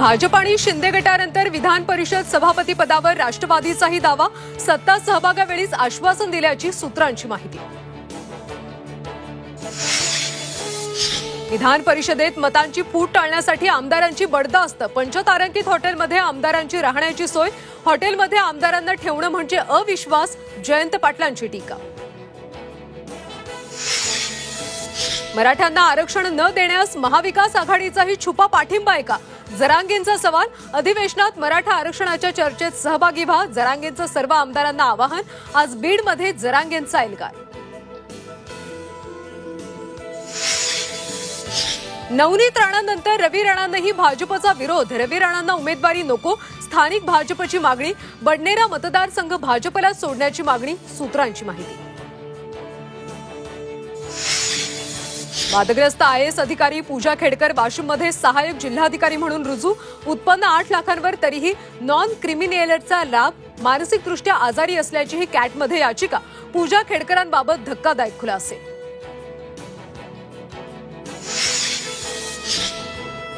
भाजप आणि शिंदे गटानंतर विधान परिषद सभापती पदावर राष्ट्रवादीचाही दावा, सत्ता सहभागावेळीच आश्वासन दिल्याची सूत्रांची माहिती। विधान परिषदेत मतांची फूट टाळण्यासाठी आमदारांची बडदास्त, पंचतारांकित हॉटेलमध्ये आमदारांची राहण्याची सोय, हॉटेलमध्ये आमदारांना ठेवणं म्हणजे अविश्वास, जयंत पाटलांची टीका। मराठ्यांना आरक्षण न देण्यास महाविकास आघाडीचाही छुपा पाठिंबा आहे का? जरांगेंचा सवाल। अधिवेशनात मराठा आरक्षणाच्या चर्चेत सहभागी व्हा, जरांगेंचं सर्व आमदारांना आवाहन। आज बीडमध्ये जरांगेंचा एल्गार। नवनीत राणांनंतर रवी राणांनाही भाजपचा विरोध, रवी राणांना उमेदवारी नको, स्थानिक भाजपची मागणी। बडनेरा मतदारसंघ भाजपला सोडण्याची मागणी, सूत्रांची माहिती। वादग्रस्त आयएएस अधिकारी पूजा खेडकर वाशिममध्ये सहाय्यक जिल्हाधिकारी म्हणून रुजू, उत्पन्न 8 लाखांवर तरीही नॉन क्रिमिनेलरचा लाभ, मानसिकदृष्ट्या आजारी असल्याचीही कॅटमध्ये याचिका। पूजा खेडकरांबाबत धक्कादायक खुलासे।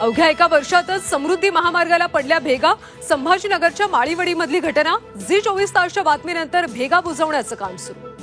अवघ्या एका वर्षातच समृद्धी महामार्गाला पडल्या भेगा, संभाजीनगरच्या माळीवडीमधली घटना। झी 24 तासच्या बातमीनंतर भेगा बुजवण्याचं काम सुरू।